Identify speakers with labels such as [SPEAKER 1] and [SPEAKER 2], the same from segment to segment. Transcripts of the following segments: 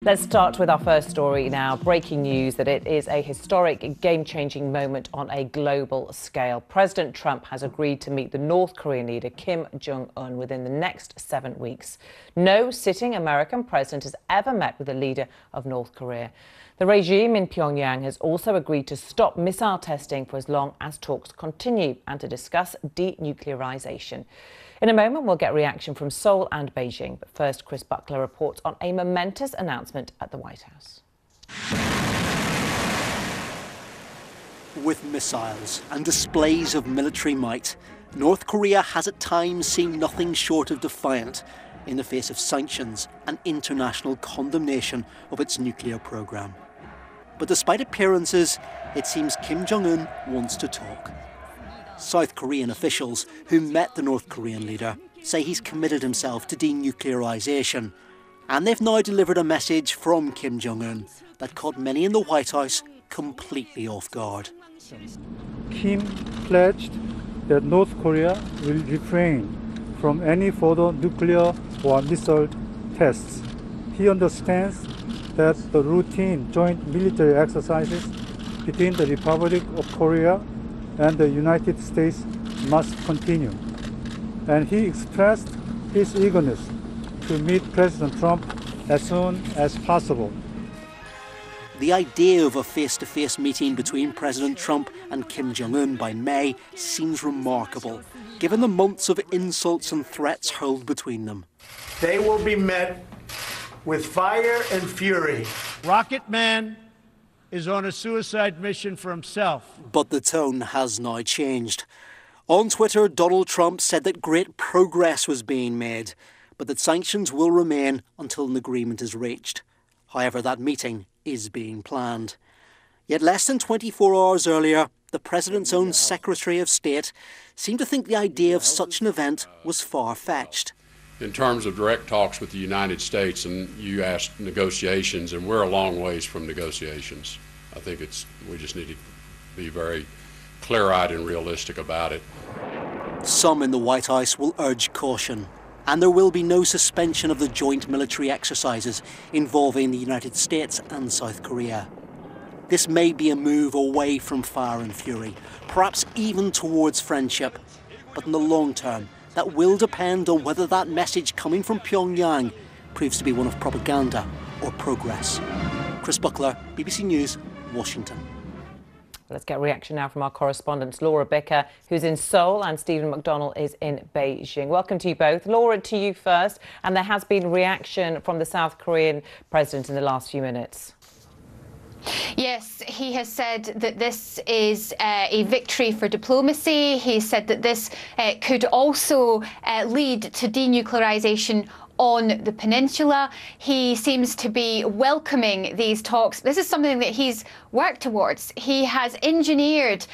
[SPEAKER 1] Let's start with our first story now. Breaking news that it is a historic, game-changing moment on a global scale. President Trump has agreed to meet the North Korean leader Kim Jong-un within the next 7 weeks. No sitting American president has ever met with the leader of North Korea. The regime in Pyongyang has also agreed to stop missile testing for as long as talks continue and to discuss denuclearization. In a moment, we'll get reaction from Seoul and Beijing. But first, Chris Buckler reports on a momentous announcement at the White House.
[SPEAKER 2] With missiles and displays of military might, North Korea has at times seemed nothing short of defiant in the face of sanctions and international condemnation of its nuclear program. But despite appearances, it seems Kim Jong-un wants to talk. South Korean officials who met the North Korean leader say he's committed himself to denuclearization. And they've now delivered a message from Kim Jong-un that caught many in the White House completely off guard.
[SPEAKER 3] Kim pledged that North Korea will refrain from any further nuclear or missile tests. He understands that the routine joint military exercises between the Republic of Korea and the United States must continue. And he expressed his eagerness to meet President Trump as soon as possible.
[SPEAKER 2] The idea of a face-to-face meeting between President Trump and Kim Jong-un by May seems remarkable, given the months of insults and threats hurled between them.
[SPEAKER 4] They will be met with fire and fury.
[SPEAKER 5] Rocket Man is on a suicide mission for himself.
[SPEAKER 2] But the tone has now changed. On Twitter, Donald Trump said that great progress was being made, but that sanctions will remain until an agreement is reached. However, that meeting is being planned. Yet less than 24 hours earlier, the president's own Secretary of State seemed to think the idea of such an event was far-fetched.
[SPEAKER 6] In terms of direct talks with the United States, and you asked negotiations, and we're a long ways from negotiations. I think we just need to be very clear-eyed and realistic about it.
[SPEAKER 2] Some in the White House will urge caution, and there will be no suspension of the joint military exercises involving the United States and South Korea. This may be a move away from fire and fury, perhaps even towards friendship, but in the long term, that will depend on whether that message coming from Pyongyang proves to be one of propaganda or progress. Chris Buckler, BBC News, Washington.
[SPEAKER 1] Let's get reaction now from our correspondents, Laura Bicker, who's in Seoul, and Stephen McDonnell is in Beijing. Welcome to you both. Laura, to you first. And there has been reaction from the South Korean president in the last few minutes.
[SPEAKER 7] Yes, he has said that this is a victory for diplomacy. He said that this could also lead to denuclearization on the peninsula. He seems to be welcoming these talks. This is something that he's worked towards. He has engineered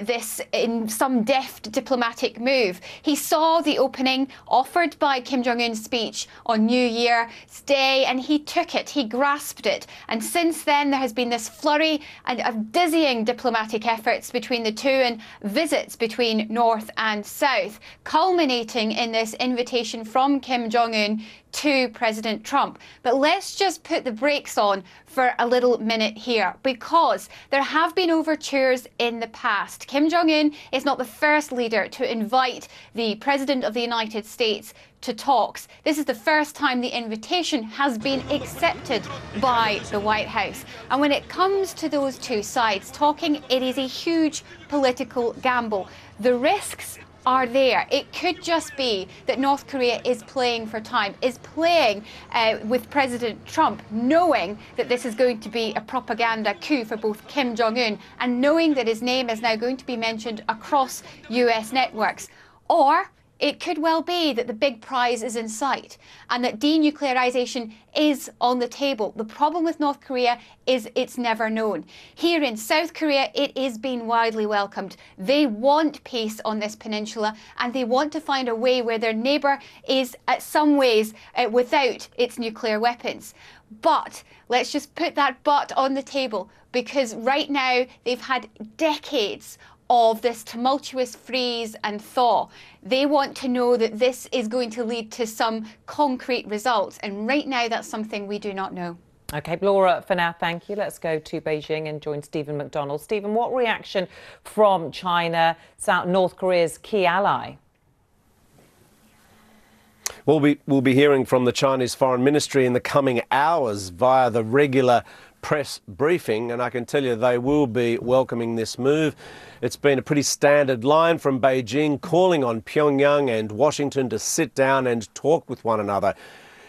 [SPEAKER 7] this in some deft diplomatic move. He saw the opening offered by Kim Jong-un's speech on New Year's Day and he took it, he grasped it. And since then there has been this flurry and of dizzying diplomatic efforts between the two and visits between North and South, culminating in this invitation from Kim Jong-un to President Trump. But let's just put the brakes on for a little minute here, because there have been overtures in the past. Kim Jong-un is not the first leader to invite the President of the United States to talks. This is the first time the invitation has been accepted by the White House. And when it comes to those two sides talking, it is a huge political gamble. The risks are there. It could just be that North Korea is playing for time, is playing with President Trump, knowing that this is going to be a propaganda coup for both Kim Jong-un and knowing that his name is now going to be mentioned across US networks. Or it could well be that the big prize is in sight and that denuclearization is on the table. The problem with North Korea is it's never known. Here in South Korea, it is being widely welcomed. They want peace on this peninsula and they want to find a way where their neighbour is, at some ways, without its nuclear weapons. But let's just put that but on the table, because right now they've had decades of this tumultuous freeze and thaw. They want to know that this is going to lead to some concrete results, and right now that's something we do not know.
[SPEAKER 1] OK, Laura, for now, thank you. Let's go to Beijing and join Stephen McDonald. Stephen, what reaction from China, North Korea's key ally?
[SPEAKER 8] Well, we'll be hearing from the Chinese Foreign Ministry in the coming hours via the regular press briefing, and I can tell you they will be welcoming this move. It's been a pretty standard line from Beijing, calling on Pyongyang and Washington to sit down and talk with one another.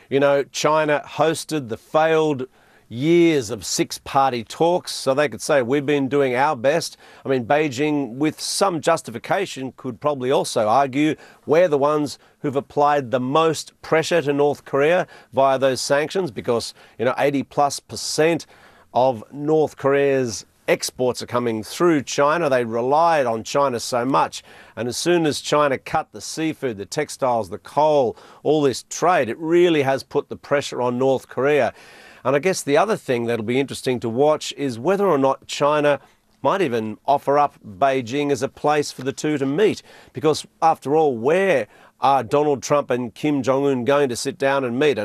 [SPEAKER 8] You know, China hosted the failed years of six-party talks, so they could say we've been doing our best. I mean, Beijing, with some justification, could probably also argue we're the ones who've applied the most pressure to North Korea via those sanctions because, you know, 80+% of North Korea's exports are coming through China. They relied on China so much. And as soon as China cut the seafood, the textiles, the coal, all this trade, it really has put the pressure on North Korea. And I guess the other thing that'll be interesting to watch is whether or not China might even offer up Beijing as a place for the two to meet. Because after all, where are Donald Trump and Kim Jong-un going to sit down and meet?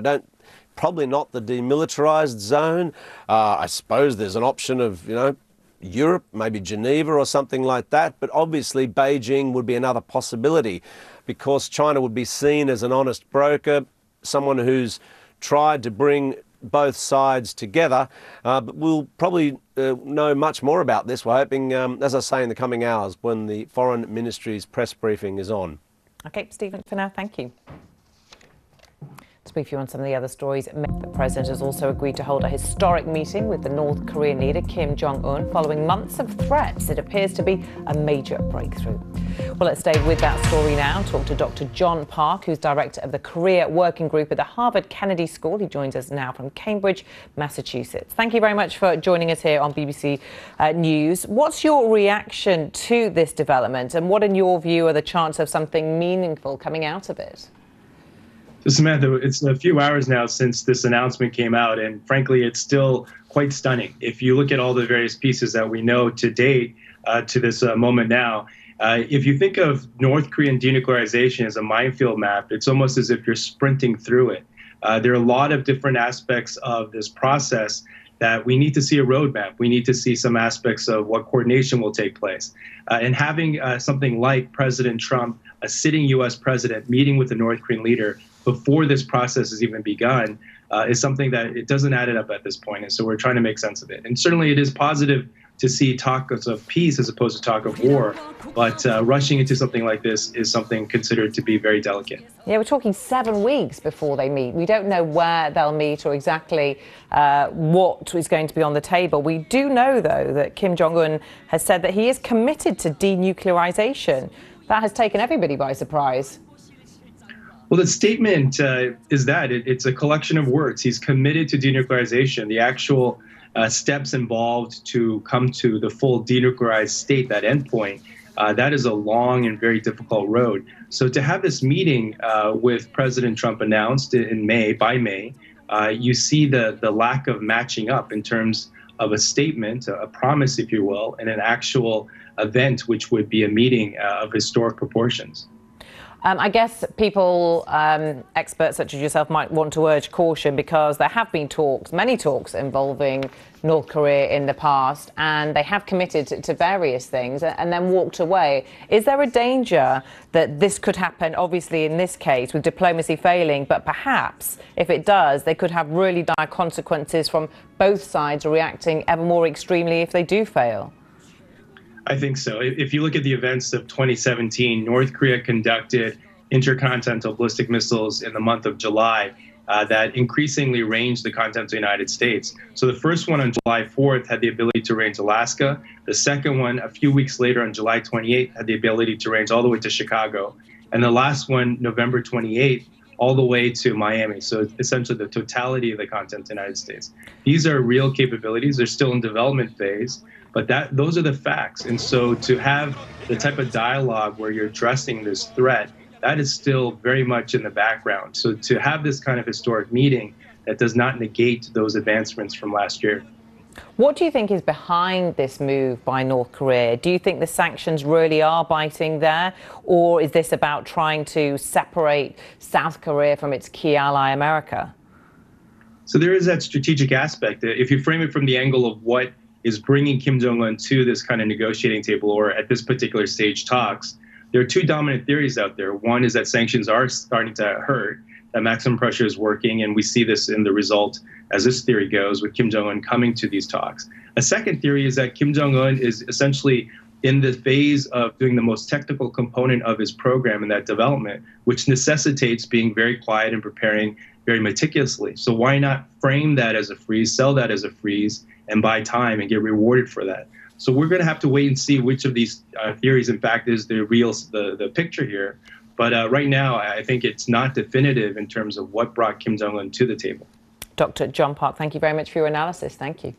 [SPEAKER 8] Probably not the demilitarized zone. I suppose there's an option of, you know, Europe, maybe Geneva or something like that. But obviously Beijing would be another possibility because China would be seen as an honest broker, someone who's tried to bring both sides together. But we'll probably know much more about this. We're hoping, as I say, in the coming hours when the Foreign Ministry's press briefing is on. OK, Stephen, for now, thank you. To brief you on some of the other stories, the president has also agreed to hold a historic meeting with the North Korean leader Kim Jong-un following months of threats. It appears to be a major breakthrough. Well, let's stay with that story now and talk to Dr. John Park, who's director of the Korea Working Group at the Harvard Kennedy School. He joins us now from Cambridge, Massachusetts. Thank you very much for joining us here on BBC News. What's your reaction to this development, and what, in your view, are the chances of something meaningful coming out of it?
[SPEAKER 9] So Samantha, it's a few hours now since this announcement came out, and frankly, it's still quite stunning. If you look at all the various pieces that we know to date to this moment now, if you think of North Korean denuclearization as a minefield map, it's almost as if you're sprinting through it. There are a lot of different aspects of this process that we need to see a roadmap. We need to see some aspects of what coordination will take place. And having something like President Trump, a sitting U.S. president, meeting with the North Korean leader before this process has even begun is something that it doesn't add it up at this point. And so we're trying to make sense of it. And certainly it is positive to see talk of peace as opposed to talk of war. But rushing into something like this is something considered to be very delicate.
[SPEAKER 1] Yeah, we're talking 7 weeks before they meet. We don't know where they'll meet or exactly what is going to be on the table. We do know, though, that Kim Jong-un has said that he is committed to denuclearization. That has taken everybody by surprise.
[SPEAKER 9] Well, the statement is that it's a collection of words. He's committed to denuclearization. The actual steps involved to come to the full denuclearized state, that endpoint, that is a long and very difficult road. So to have this meeting with President Trump announced in May, you see the lack of matching up in terms of a statement, a promise, if you will, and an actual event, which would be a meeting of historic proportions.
[SPEAKER 1] I guess people, experts such as yourself, might want to urge caution because there have been talks, many talks involving North Korea in the past, and they have committed to various things and then walked away. Is there a danger that this could happen, obviously in this case, with diplomacy failing, but perhaps if it does, they could have really dire consequences from both sides reacting ever more extremely if they do fail?
[SPEAKER 9] I think so. If you look at the events of 2017, North Korea conducted intercontinental ballistic missiles in the month of July that increasingly ranged the content of the United States. So the first one on July 4th had the ability to range Alaska. The second one, a few weeks later on July 28th, had the ability to range all the way to Chicago. And the last one, November 28th, all the way to Miami. So essentially the totality of the content of the United States. These are real capabilities. They're still in development phase. But those are the facts. And so to have the type of dialogue where you're addressing this threat, that is still very much in the background. So to have this kind of historic meeting, that does not negate those advancements from last year.
[SPEAKER 1] What do you think is behind this move by North Korea? Do you think the sanctions really are biting there? Or is this about trying to separate South Korea from its key ally, America?
[SPEAKER 9] So there is that strategic aspect. If you frame it from the angle of what is bringing Kim Jong-un to this kind of negotiating table, or at this particular stage talks, there are two dominant theories out there. One is that sanctions are starting to hurt, that maximum pressure is working, and we see this in the result, as this theory goes, with Kim Jong-un coming to these talks. A second theory is that Kim Jong-un is essentially in the phase of doing the most technical component of his program in that development, which necessitates being very quiet and preparing very meticulously. So why not frame that as a freeze, sell that as a freeze, and buy time and get rewarded for that? So we're going to have to wait and see which of these theories, in fact, is the picture here. But right now, I think it's not definitive in terms of what brought Kim Jong-un to the table.
[SPEAKER 1] Dr. John Park, thank you very much for your analysis. Thank you.